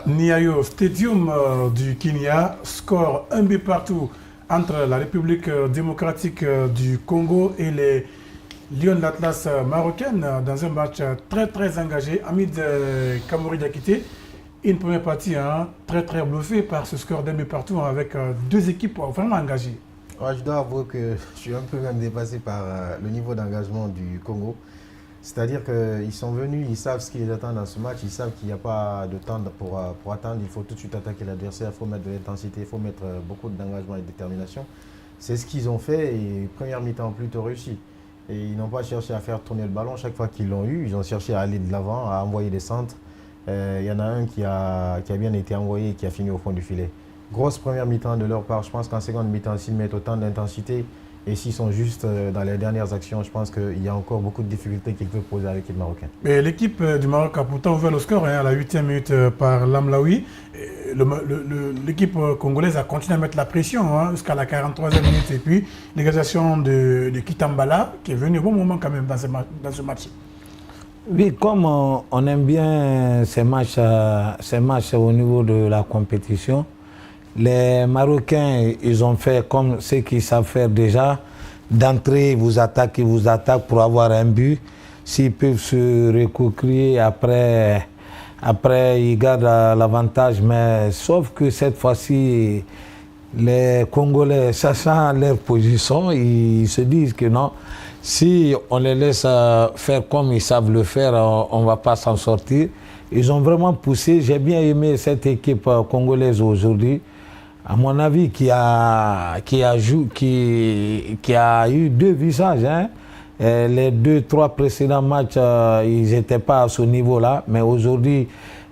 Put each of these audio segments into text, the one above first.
Nyayo Stadium du Kenya, score 1 but partout entre la République démocratique du Congo et les Lions de l'Atlas marocaine dans un match très engagé. Hamid Kamouri Diakité, une première partie très bluffée par ce score d'un but partout avec deux équipes vraiment engagées. Ouais, je dois avouer que je suis un peu même dépassé par le niveau d'engagement du Congo. C'est-à-dire qu'ils sont venus, ils savent ce qui les attend dans ce match, ils savent qu'il n'y a pas de temps pour attendre, il faut tout de suite attaquer l'adversaire, il faut mettre de l'intensité, il faut mettre beaucoup d'engagement et de détermination. C'est ce qu'ils ont fait et première mi-temps plutôt réussi. Et ils n'ont pas cherché à faire tourner le ballon chaque fois qu'ils l'ont eu, ils ont cherché à aller de l'avant, à envoyer des centres. Il y en a un qui a bien été envoyé et qui a fini au fond du filet. Grosse première mi-temps de leur part, je pense qu'en seconde mi-temps, s'ils mettent autant d'intensité, et s'ils sont juste dans les dernières actions, je pense qu'il y a encore beaucoup de difficultés qu'ils peuvent poser à l'équipe marocaine. Mais l'équipe du Maroc a pourtant ouvert le score à la 8e minute par Lamlaoui. L'équipe congolaise a continué à mettre la pression jusqu'à la 43e minute. Et puis l'égalisation de Kitambala qui est venu au bon moment quand même dans ce match. Oui, comme on aime bien ces matchs au niveau de la compétition, les Marocains, ils ont fait comme ce qu'ils savent faire déjà. D'entrée, ils vous attaquent pour avoir un but. S'ils peuvent se recocrier après, ils gardent l'avantage. Mais sauf que cette fois-ci, les Congolais, sachant leur position, ils se disent que non, si on les laisse faire comme ils savent le faire, on ne va pas s'en sortir. Ils ont vraiment poussé. J'ai bien aimé cette équipe congolaise aujourd'hui. À mon avis, qui a eu deux visages. Les 2-3 précédents matchs, ils n'étaient pas à ce niveau-là. Mais aujourd'hui,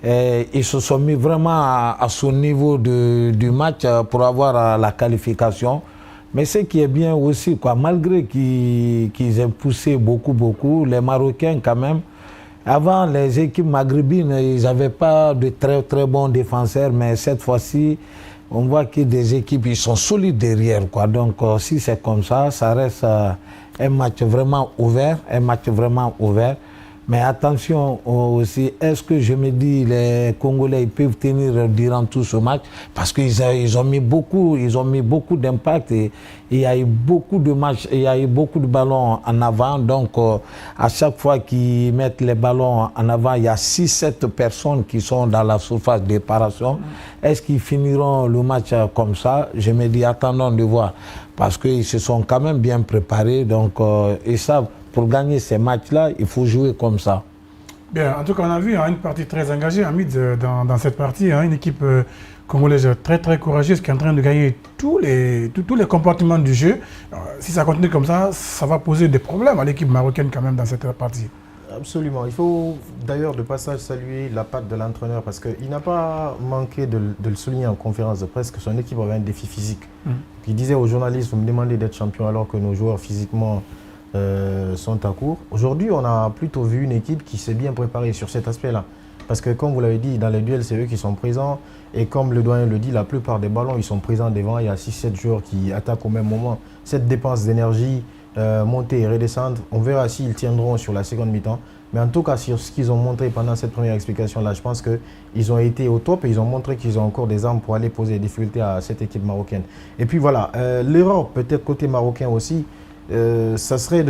ils se sont mis vraiment à ce niveau du match pour avoir la qualification. Mais ce qui est bien aussi, malgré qu'ils aient poussé beaucoup, les Marocains quand même, avant les équipes maghrébines, ils n'avaient pas de très bons défenseurs. Mais cette fois-ci, on voit que des équipes, ils sont solides derrière. Donc, si c'est comme ça, ça reste un match vraiment ouvert. Mais attention aussi, est-ce que je me dis les Congolais ils peuvent tenir durant tout ce match? Parce qu'ils ont mis beaucoup d'impact et il y a eu beaucoup de matchs, il y a eu beaucoup de ballons en avant. Donc à chaque fois qu'ils mettent les ballons en avant, il y a 6-7 personnes qui sont dans la surface de réparation. Est-ce qu'ils finiront le match comme ça? Je me dis attendons de voir. Parce qu'ils se sont quand même bien préparés, donc ils savent. Pour gagner ces matchs-là, il faut jouer comme ça. Bien, en tout cas, on a vu une partie très engagée, Hamid, dans cette partie. Une équipe congolaise très courageuse qui est en train de gagner tous les comportements du jeu. Si ça continue comme ça va poser des problèmes à l'équipe marocaine quand même dans cette partie. Absolument. Il faut d'ailleurs de passage saluer la patte de l'entraîneur parce qu'il n'a pas manqué de le souligner en conférence de presse que son équipe avait un défi physique. Il disait aux journalistes, vous me demandez d'être champion alors que nos joueurs physiquement sont à court. Aujourd'hui, on a plutôt vu une équipe qui s'est bien préparée sur cet aspect-là. Parce que comme vous l'avez dit, dans les duels, c'est eux qui sont présents. Et comme le doyen le dit, la plupart des ballons, ils sont présents devant. Il y a 6-7 joueurs qui attaquent au même moment. Cette dépense d'énergie, monter et redescendre, on verra s'ils tiendront sur la seconde mi-temps. Mais en tout cas, sur ce qu'ils ont montré pendant cette première explication-là, je pense qu'ils ont été au top et ils ont montré qu'ils ont encore des armes pour aller poser des difficultés à cette équipe marocaine. Et puis voilà, l'erreur peut-être côté marocain aussi, ça serait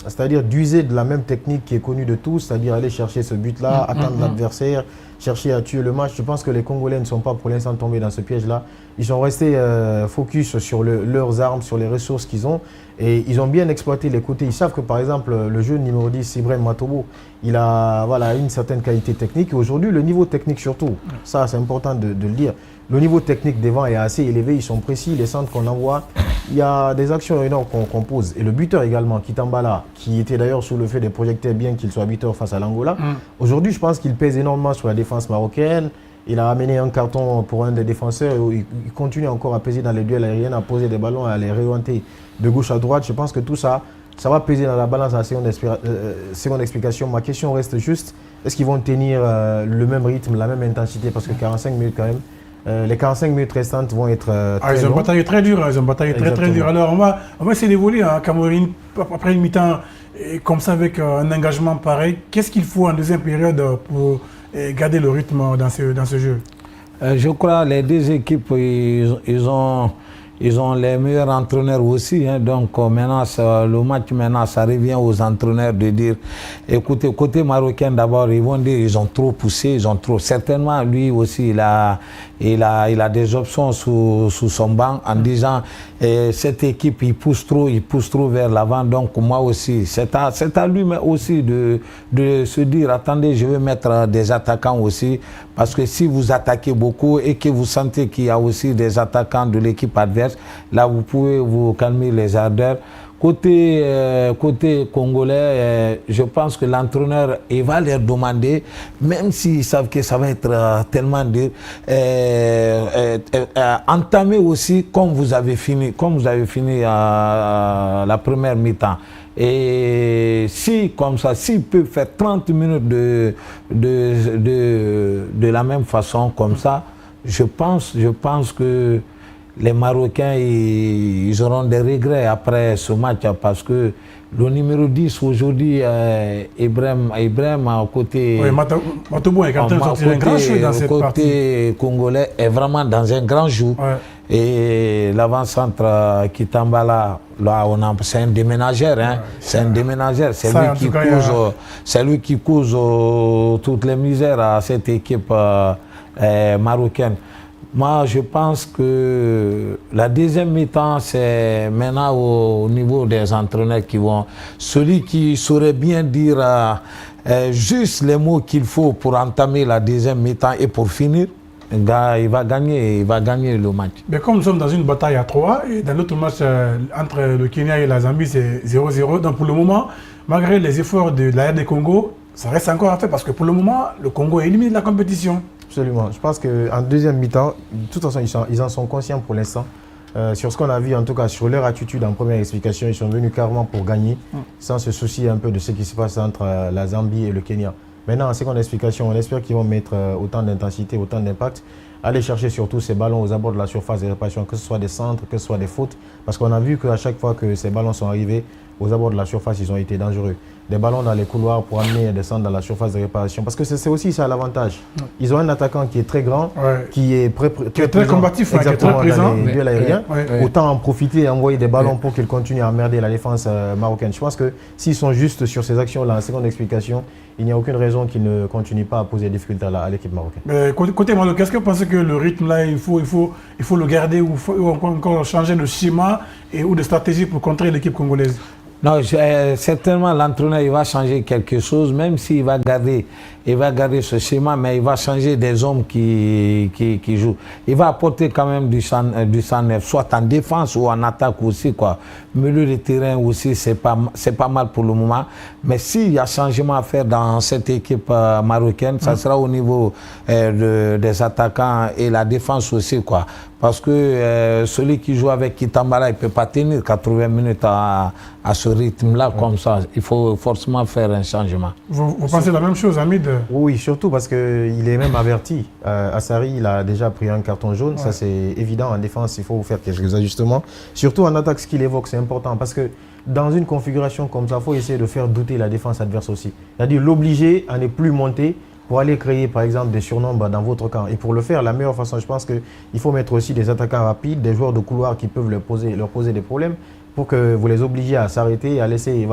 c'est-à-dire d'user de la même technique qui est connue de tous, c'est-à-dire aller chercher ce but-là, attendre l'adversaire, chercher à tuer le match. Je pense que les Congolais ne sont pas pour l'instant tombés dans ce piège-là. Ils sont restés focus sur leurs armes, sur les ressources qu'ils ont et ils ont bien exploité les côtés. Ils savent que par exemple le jeune numéro 10, Ibrahim Matobo, il a une certaine qualité technique et aujourd'hui le niveau technique surtout, ça c'est important de le dire. Le niveau technique devant est assez élevé, ils sont précis, les centres qu'on envoie, il y a des actions énormes qu'on pose. Et le buteur également, Kitambala, qui était d'ailleurs sous le fait des projecteurs bien qu'il soit buteur face à l'Angola. Aujourd'hui, je pense qu'il pèse énormément sur la défense marocaine. Il a amené un carton pour un des défenseurs. Il continue encore à peser dans les duels aériens, à poser des ballons, à les réorienter de gauche à droite. Je pense que tout ça, ça va peser dans la balance à la seconde explication. Ma question reste juste, est-ce qu'ils vont tenir le même rythme, la même intensité? Parce que 45 minutes quand même. Les 45 minutes restantes vont être très longues. Bataillé très dur, ils ont bataillé très dur. Alors on va essayer d'évoluer Cameroun après une mi-temps comme ça avec un engagement pareil. Qu'est-ce qu'il faut en deuxième période pour garder le rythme dans ce jeu? Je crois que les deux équipes, ils ont les meilleurs entraîneurs aussi. Hein. Donc maintenant, le match, maintenant, ça revient aux entraîneurs de dire, écoutez, côté marocain d'abord, ils vont dire ils ont trop poussé, ils ont trop. Certainement, lui aussi, il a des options sous son banc en disant, cette équipe, il pousse trop vers l'avant. Donc moi aussi, c'est à lui mais aussi de se dire, attendez, je vais mettre des attaquants aussi. Parce que si vous attaquez beaucoup et que vous sentez qu'il y a aussi des attaquants de l'équipe adverse, là vous pouvez vous calmer les ardeurs. Côté congolais, je pense que l'entraîneur va leur demander, même s'ils savent que ça va être tellement dur, entamer aussi comme vous avez fini la première mi-temps. Et si, comme ça, s'il peut faire 30 minutes de la même façon, comme ça, je pense que les Marocains, ils auront des regrets après ce match parce que le numéro 10 aujourd'hui, Ibrahim côté, oui, Matoubou est quand même sorti un grand jeu dans cette partie. Côté congolais est vraiment dans un grand jour. Ouais. Et l'avant-centre Kitambala, là, c'est un déménageur. Hein. Ouais, c'est un déménageur. C'est lui qui cause toutes les misères à cette équipe marocaine. Moi, je pense que la deuxième mi-temps, c'est maintenant au niveau des entraîneurs qui vont... Celui qui saurait bien dire juste les mots qu'il faut pour entamer la deuxième mi-temps et pour finir, il va gagner le match. Mais comme nous sommes dans une bataille à 3, et dans l'autre match entre le Kenya et la Zambie, c'est 0-0. Donc pour le moment, malgré les efforts de la RD Congo, ça reste encore à faire parce que pour le moment, le Congo est éliminé de la compétition. Absolument. Je pense qu'en deuxième mi-temps, de toute façon, ils en sont conscients pour l'instant. Sur ce qu'on a vu, en tout cas, sur leur attitude en première explication, ils sont venus carrément pour gagner, sans se soucier un peu de ce qui se passe entre la Zambie et le Kenya. Maintenant, en seconde explication, on espère qu'ils vont mettre autant d'intensité, autant d'impact, aller chercher surtout ces ballons aux abords de la surface de réparation, que ce soit des centres, que ce soit des fautes, parce qu'on a vu qu'à chaque fois que ces ballons sont arrivés aux abords de la surface, ils ont été dangereux. Des ballons dans les couloirs pour amener des centres dans la surface de réparation. Parce que c'est aussi ça l'avantage. Ils ont un attaquant qui est très grand, qui est très combatif, exactement, qui est très présent. Dans les duels aériens. Autant en profiter et envoyer des ballons pour qu'ils continuent à emmerder la défense marocaine. Je pense que s'ils sont justes sur ces actions-là, en seconde explication, il n'y a aucune raison qu'ils ne continuent pas à poser des difficultés à l'équipe marocaine. Mais côté marocain, est-ce que vous pensez que le rythme là, il faut le garder ou encore changer de schéma ou de stratégie pour contrer l'équipe congolaise? Non, certainement l'entraîneur il va changer quelque chose, même s'il va garder ce schéma, mais il va changer des hommes qui jouent. Il va apporter quand même du 109, soit en défense ou en attaque aussi, quoi. Milieu de terrain aussi, c'est pas mal pour le moment. Mais s'il y a changement à faire dans cette équipe marocaine, ça sera au niveau des attaquants et la défense aussi, quoi. Parce que celui qui joue avec Kitambala, il ne peut pas tenir 80 minutes à ce rythme-là comme ça. Il faut forcément faire un changement. Vous pensez la même chose, Hamid? Oui, surtout parce qu'il est même averti. Assari, il a déjà pris un carton jaune. Ça, c'est évident. En défense, il faut faire quelques ajustements. Surtout en attaque, ce qu'il évoque, c'est important. Parce que dans une configuration comme ça, il faut essayer de faire douter la défense adverse aussi. C'est-à-dire l'obliger à ne plus monter pour aller créer, par exemple, des surnombres dans votre camp. Et pour le faire, la meilleure façon, je pense qu'il faut mettre aussi des attaquants rapides, des joueurs de couloir qui peuvent leur poser des problèmes pour que vous les obligiez à s'arrêter et à laisser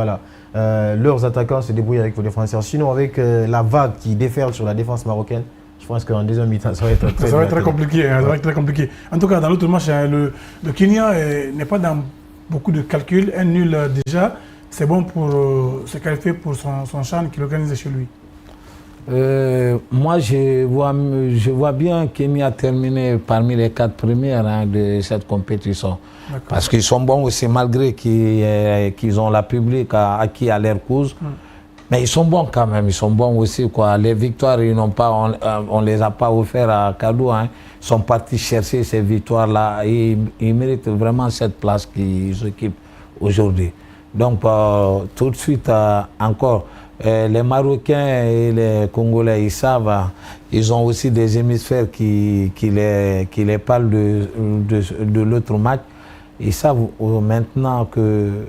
leurs attaquants se débrouiller avec vos défenseurs. Sinon, avec la vague qui déferle sur la défense marocaine, je pense qu'en deuxième mi-temps, ça va être très compliqué. Ça va être très compliqué. En tout cas, dans l'autre match, le Kenya n'est pas dans beaucoup de calculs. Un nul déjà, c'est bon pour se qualifier pour son CHAN qu'il organise chez lui. Moi, je vois bien Kenya terminer parmi les 4 premières de cette compétition. Parce qu'ils sont bons aussi, malgré qu'ils ont la public acquis à leur cause. Mais ils sont bons quand même, ils sont bons aussi, quoi. Les victoires, on les a pas offertes à cadeau. Ils sont partis chercher ces victoires-là et ils méritent vraiment cette place qu'ils occupent aujourd'hui. Donc, tout de suite, encore, les Marocains et les Congolais, ils savent, ils ont aussi des hémisphères qui les parlent de l'autre match. Ils savent maintenant que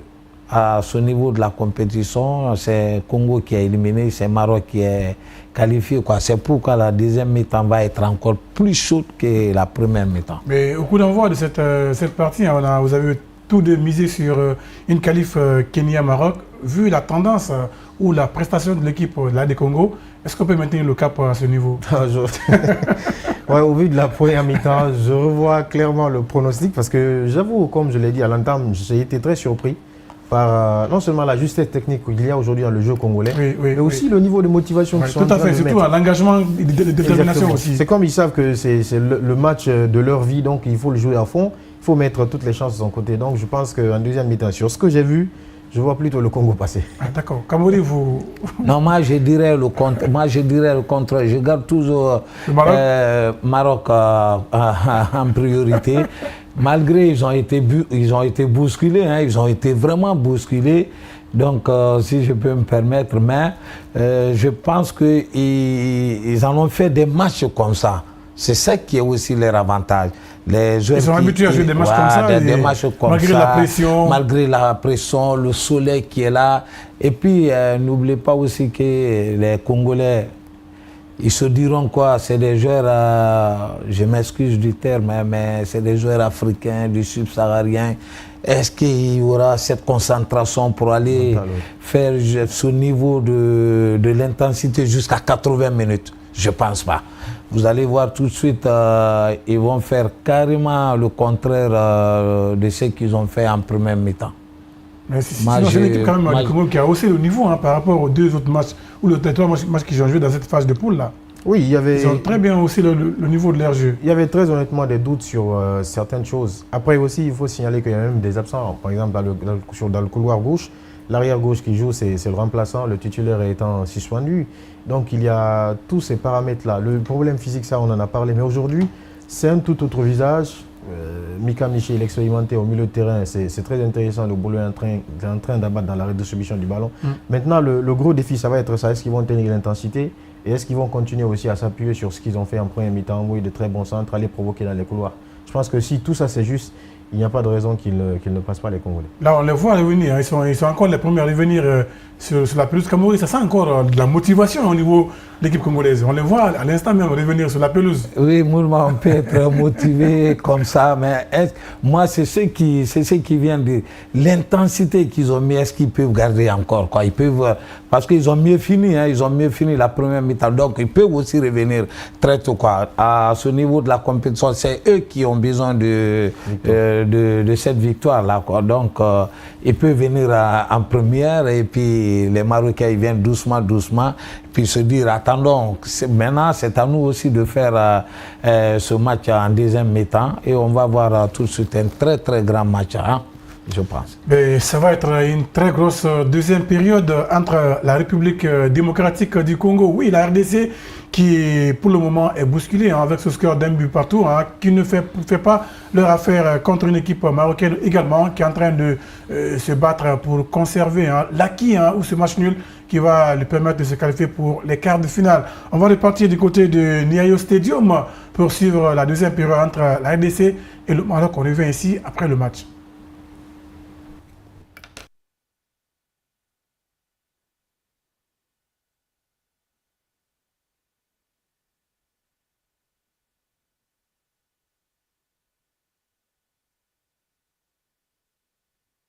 à ce niveau de la compétition. C'est Congo qui est éliminé, c'est Maroc qui est qualifié. C'est pourquoi la deuxième mi-temps va être encore plus chaude que la première mi-temps. Mais au coup d'envoi de cette partie, vous avez tout de miser sur une qualif Kenya-Maroc. Vu la tendance ou la prestation de l'équipe de Congo, est-ce qu'on peut maintenir le cap à ce niveau? Ouais, au vu de la première mi-temps, je revois clairement le pronostic parce que j'avoue, comme je l'ai dit à l'entame, j'ai été très surpris par non seulement la justesse technique qu'il y a aujourd'hui dans le jeu congolais, mais aussi le niveau de motivation qu'ils sont en train de mettre. Surtout l'engagement et la détermination aussi. C'est comme ils savent que c'est le match de leur vie, donc il faut le jouer à fond, il faut mettre toutes les chances de son côté. Donc je pense qu'en deuxième mi-temps, sur ce que j'ai vu, je vois plutôt le Congo passer. Ah, d'accord. Kamori, vous... Non, moi je dirais le contraire. Je garde toujours le Maroc en priorité. Malgré ils ont été bousculés, hein, ils ont été vraiment bousculés. Donc, si je peux me permettre, mais je pense qu'ils en ont fait des matchs comme ça. C'est ça qui est aussi leur avantage. Ils sont habitués à jouer des matchs comme ça. Des matchs comme malgré ça, la pression. Malgré la pression, le soleil qui est là. Et puis, n'oubliez pas aussi que les Congolais, ils se diront quoi? C'est des joueurs, je m'excuse du terme, mais c'est des joueurs africains, du subsaharien. Est-ce qu'il y aura cette concentration pour aller faire ce niveau de l'intensité jusqu'à 80 minutes? Je ne pense pas. Vous allez voir tout de suite, ils vont faire carrément le contraire de ce qu'ils ont fait en première mi-temps. Mais sinon, c'est une équipe quand même qui a haussé le niveau par rapport aux deux autres matchs, ou les trois matchs qu'ils ont joué dans cette phase de poule là. Oui, ils ont très bien haussé le niveau de leur jeu. Il y avait très honnêtement des doutes sur certaines choses. Après aussi, il faut signaler qu'il y a même des absents. Par exemple, dans le couloir gauche, l'arrière gauche qui joue, c'est le remplaçant, le titulaire étant suspendu. Donc il y a tous ces paramètres-là. Le problème physique, ça on en a parlé, mais aujourd'hui, c'est un tout autre visage. Mika Miché, l'expérimenté au milieu de terrain, c'est très intéressant, le boulot est en train d'abattre dans la redistribution du ballon. Maintenant, le gros défi, ça va être ça. Est-ce qu'ils vont tenir l'intensité et est-ce qu'ils vont continuer aussi à s'appuyer sur ce qu'ils ont fait en première mi-temps, envoyer de très bons centres, aller provoquer dans les couloirs? Je pense que si tout ça c'est juste, il n'y a pas de raison qu'ils ne passent pas les Congolais. Là, on les voit revenir. Ils sont encore les premiers à revenir sur la pelouse camerounaise. Ça sent encore de la motivation au niveau de l'équipe congolaise. On les voit à l'instant même revenir sur la pelouse. Oui, Moulma, on peut être motivé comme ça, mais moi, c'est ce qui vient de l'intensité qu'ils ont mis. Est-ce qu'ils peuvent garder encore quoi? Ils peuvent, parce qu'ils ont mieux fini, hein, ils ont mieux fini la première mi-temps. Donc, ils peuvent aussi revenir très tôt. Quoi. À ce niveau de la compétition, c'est eux qui ont besoin de cette victoire-là. Donc, ils peuvent venir en première et puis les Marocains ils viennent doucement, puis se dire, attendons, maintenant c'est à nous aussi de faire ce match en deuxième mi-temps et on va voir tout de suite un très très grand match, hein, je pense. Mais ça va être une très grosse deuxième période entre la République démocratique du Congo, oui, la RDC, qui pour le moment est bousculée avec ce score d'un but partout, qui ne fait pas leur affaire contre une équipe marocaine également, qui est en train de se battre pour conserver l'acquis ou ce match nul qui va lui permettre de se qualifier pour les quarts de finale. On va repartir du côté de Nyayo Stadium pour suivre la deuxième période entre la RDC et le Maroc. On revient ici après le match.